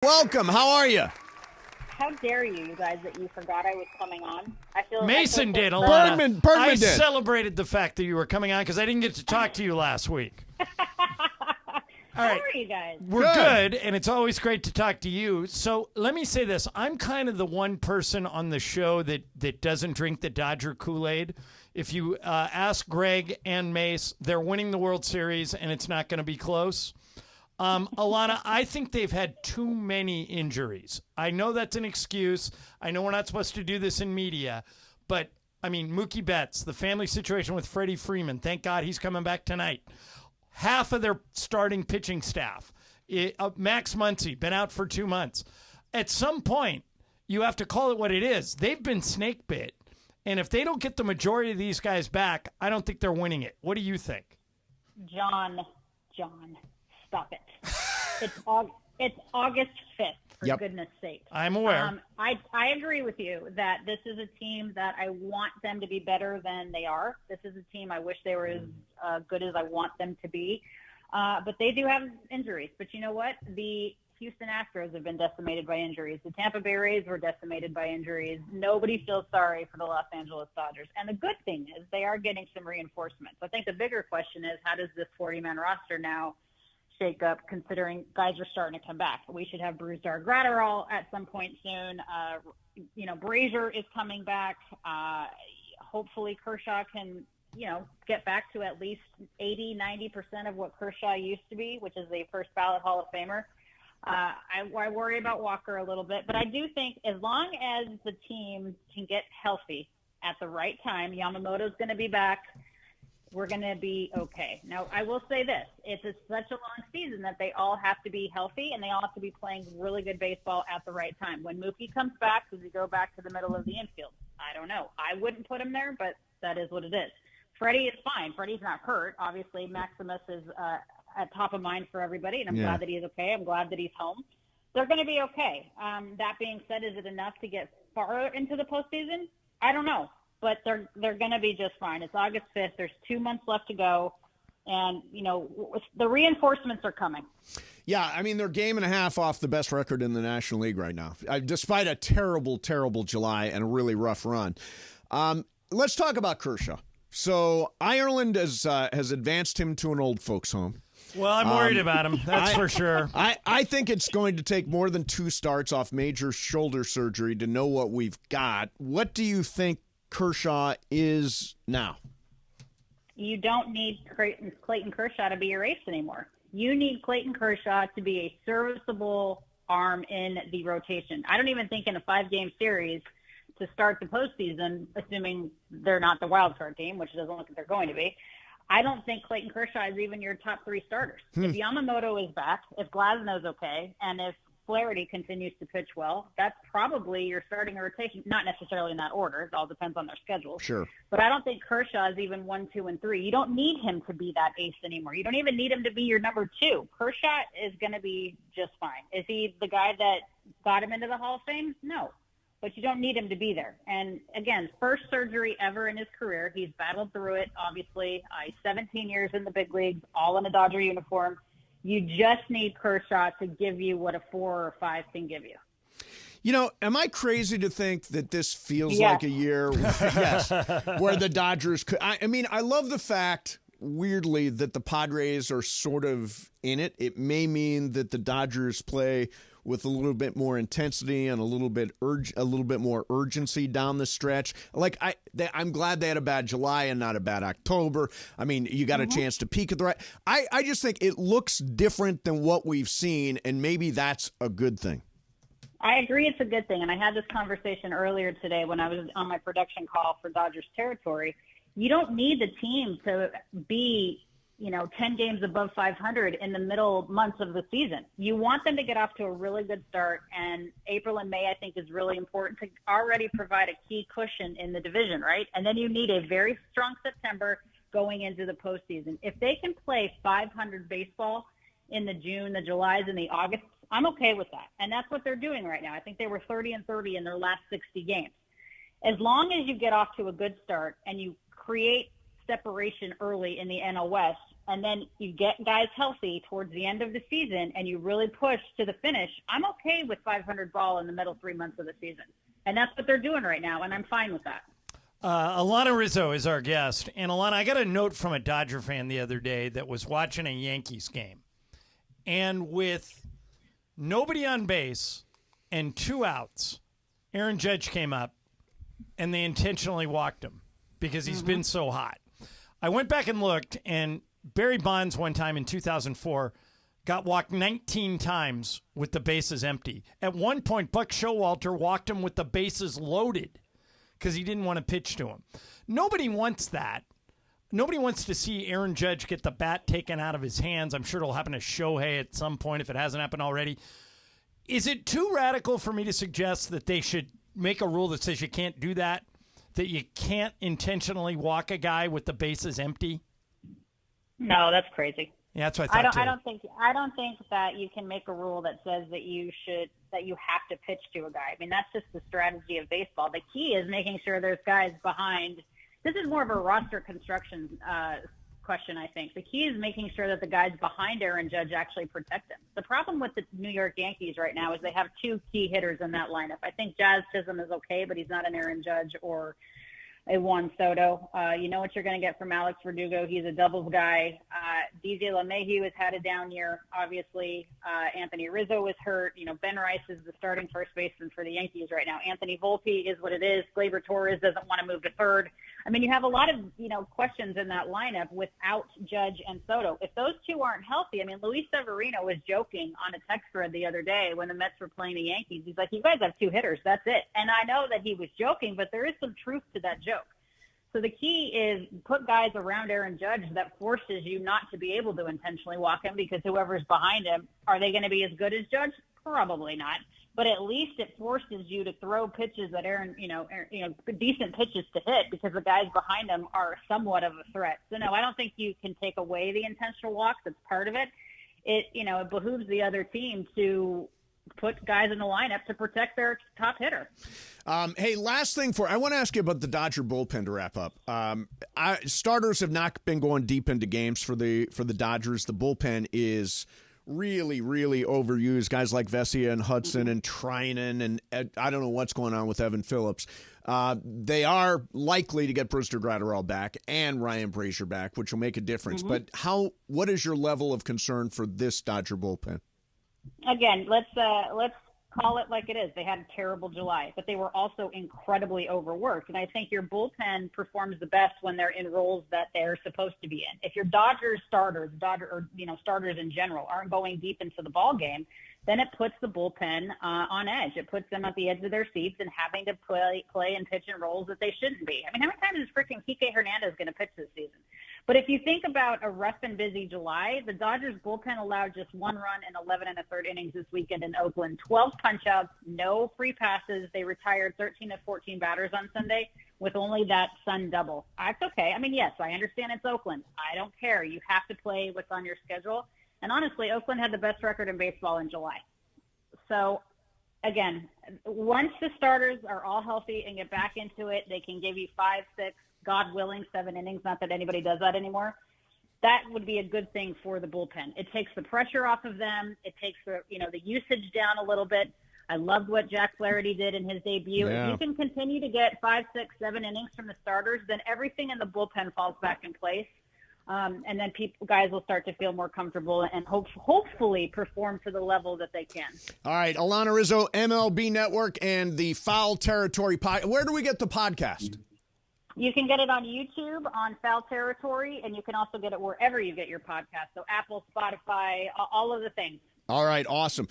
welcome. How are you? How dare you guys, that you forgot I was coming on? Mason did, Alanna. Bergman I did. celebrated the fact that you were coming on because I didn't get to talk to you last week. All right. How are you guys? We're good, and it's always great to talk to you. So let me say this. I'm kind of the one person on the show that doesn't drink the Dodger Kool-Aid. If you ask Greg and Mace, they're winning the World Series, and it's not going to be close. Alanna, I think they've had too many injuries. I know that's an excuse. I know we're not supposed to do this in media, but, I mean, Mookie Betts, the family situation with Freddie Freeman, thank God he's coming back tonight. Half of their starting pitching staff. Max Muncy, been out for 2 months. At some point, you have to call it what it is. They've been snake bit, and if they don't get the majority of these guys back, I don't think they're winning it. What do you think? John, stop it. It's August 5th, for goodness sake. I'm aware. I agree with you that this is a team that I want them to be better than they are. This is a team I wish they were as good as I want them to be. But they do have injuries. But you know what? The Houston Astros have been decimated by injuries. The Tampa Bay Rays were decimated by injuries. Nobody feels sorry for the Los Angeles Dodgers. And the good thing is they are getting some reinforcements. I think the bigger question is, how does this 40-man roster now shake up, considering guys are starting to come back? We should have Brusdar Graterol at some point soon. Brazier is coming back. Hopefully Kershaw can, get back to at least 80-90% of what Kershaw used to be, which is a first ballot Hall of Famer. I worry about Walker a little bit, but I do think as long as the team can get healthy at the right time, Yamamoto's going to be back, we're going to be okay. Now, I will say this. It's such a long season that they all have to be healthy, and they all have to be playing really good baseball at the right time. When Mookie comes back, does he go back to the middle of the infield? I don't know. I wouldn't put him there, but that is what it is. Freddie is fine. Freddie's not hurt. Obviously, Maximus is at top of mind for everybody, and I'm glad that he's okay. I'm glad that he's home. They're going to be okay. That being said, is it enough to get far into the postseason? I don't know. But they're going to be just fine. It's August 5th. There's 2 months left to go. And, the reinforcements are coming. Yeah, I mean, they're game and a half off the best record in the National League right now, despite a terrible, terrible July and a really rough run. Let's talk about Kershaw. So Ireland has advanced him to an old folks' home. Well, I'm worried about him. That's for sure. I think it's going to take more than 2 starts off major shoulder surgery to know what we've got. What do you think Kershaw is now? You don't need Clayton Kershaw to be your ace anymore. You need Clayton Kershaw to be a serviceable arm in the rotation. I don't even think in a 5-game series to start the postseason, assuming they're not the wild card team, which doesn't look like they're going to be, I don't think Clayton Kershaw is even your top 3 starters. If Yamamoto is back, if Glasnow's okay, and if Flaherty continues to pitch well, that's probably your starting rotation. Not necessarily in that order. It all depends on their schedule. Sure. But I don't think Kershaw is even 1, 2, and 3. You don't need him to be that ace anymore. You don't even need him to be your number 2. Kershaw is going to be just fine. Is he the guy that got him into the Hall of Fame? No. But you don't need him to be there. And, again, first surgery ever in his career. He's battled through it, obviously. He's 17 years in the big leagues, all in a Dodger uniform. You just need Kershaw to give you what a 4 or 5 can give you. Am I crazy to think that this feels like a year where the Dodgers could – I mean, I love the fact, weirdly, that the Padres are sort of in it. It may mean that the Dodgers play with a little bit more intensity and a little bit more urgency down the stretch. I'm glad they had a bad July and not a bad October. I mean, you got a chance to peak at the right. I just think it looks different than what we've seen, and maybe that's a good thing. I agree it's a good thing, and I had this conversation earlier today when I was on my production call for Dodgers Territory. You don't need the team to be 10 games above 500 in the middle months of the season. You want them to get off to a really good start, and April and May, I think, is really important to already provide a key cushion in the division, right? And then you need a very strong September going into the postseason. If they can play 500 baseball in the June, the Julys, and the Augusts, I'm okay with that. And that's what they're doing right now. I think they were 30-30 in their last 60 games. As long as you get off to a good start and you create separation early in the NL West, and then you get guys healthy towards the end of the season and you really push to the finish, I'm okay with 500 ball in the middle 3 months of the season. And that's what they're doing right now, and I'm fine with that. Alanna Rizzo is our guest. And, Alanna, I got a note from a Dodger fan the other day that was watching a Yankees game. And with nobody on base and 2 outs, Aaron Judge came up, and they intentionally walked him because he's been so hot. I went back and looked, and Barry Bonds one time in 2004 got walked 19 times with the bases empty. At one point, Buck Showalter walked him with the bases loaded because he didn't want to pitch to him. Nobody wants that. Nobody wants to see Aaron Judge get the bat taken out of his hands. I'm sure it'll happen to Shohei at some point if it hasn't happened already. Is it too radical for me to suggest that they should make a rule that says you can't do that, that you can't intentionally walk a guy with the bases empty? No, that's crazy. Yeah, that's what I thought. I don't think that you can make a rule that says that you have to pitch to a guy. I mean, that's just the strategy of baseball. The key is making sure there's guys behind. This is more of a roster construction question, I think. The key is making sure that the guys behind Aaron Judge actually protect him. The problem with the New York Yankees right now is they have 2 key hitters in that lineup. I think Jazz Chisholm is okay, but he's not an Aaron Judge or a Juan Soto. You know what you're going to get from Alex Verdugo. He's a doubles guy. DJ LeMahieu has had a down year, obviously. Anthony Rizzo was hurt. You know, Ben Rice is the starting first baseman for the Yankees right now. Anthony Volpe is what it is. Gleyber Torres doesn't want to move to third. I mean, you have a lot of, questions in that lineup without Judge and Soto. If those 2 aren't healthy, I mean, Luis Severino was joking on a text thread the other day when the Mets were playing the Yankees. He's like, you guys have 2 hitters. That's it. And I know that he was joking, but there is some truth to that joke. So the key is put guys around Aaron Judge that forces you not to be able to intentionally walk him, because whoever's behind him, are they going to be as good as Judge? Probably not. But at least it forces you to throw pitches that Aaron, decent pitches to hit, because the guys behind him are somewhat of a threat. So no, I don't think you can take away the intentional walks. It's part of it. It behooves the other team to put guys in the lineup to protect their top hitter. Hey, last thing I want to ask you about the Dodger bullpen to wrap up. Starters have not been going deep into games for the Dodgers. The bullpen is really, really overused. Guys like Vesia and Hudson and Trinan, and I don't know what's going on with Evan Phillips. They are likely to get Brewster Gratterall back and Ryan Brazier back, which will make a difference. But what is your level of concern for this Dodger bullpen? Again, let's call it like it is. They had a terrible July, but they were also incredibly overworked. And I think your bullpen performs the best when they're in roles that they're supposed to be in. If your Dodgers starters, starters in general, aren't going deep into the ball game, then it puts the bullpen on edge. It puts them at the edge of their seats and having to play and pitch in roles that they shouldn't be. I mean, how many times is freaking Kike Hernandez going to pitch this season? But if you think about a rough and busy July, the Dodgers bullpen allowed just 1 run in 11 1/3 innings this weekend in Oakland, 12 punch-outs, no free passes. They retired 13 of 14 batters on Sunday with only that Sun double. That's okay. I mean, yes, I understand it's Oakland. I don't care. You have to play what's on your schedule. And honestly, Oakland had the best record in baseball in July. So, again, once the starters are all healthy and get back into it, they can give you 5, 6, God willing, 7 innings. Not that anybody does that anymore. That would be a good thing for the bullpen. It takes the pressure off of them. It takes the usage down a little bit. I loved what Jack Flaherty did in his debut. Yeah. If you can continue to get 5, 6, 7 innings from the starters, then everything in the bullpen falls back in place. And then guys will start to feel more comfortable and hopefully perform to the level that they can. All right, Alanna Rizzo, MLB Network, and the Foul Territory podcast. Where do we get the podcast? You can get it on YouTube on Foul Territory, and you can also get it wherever you get your podcast. So Apple, Spotify, all of the things. All right, awesome.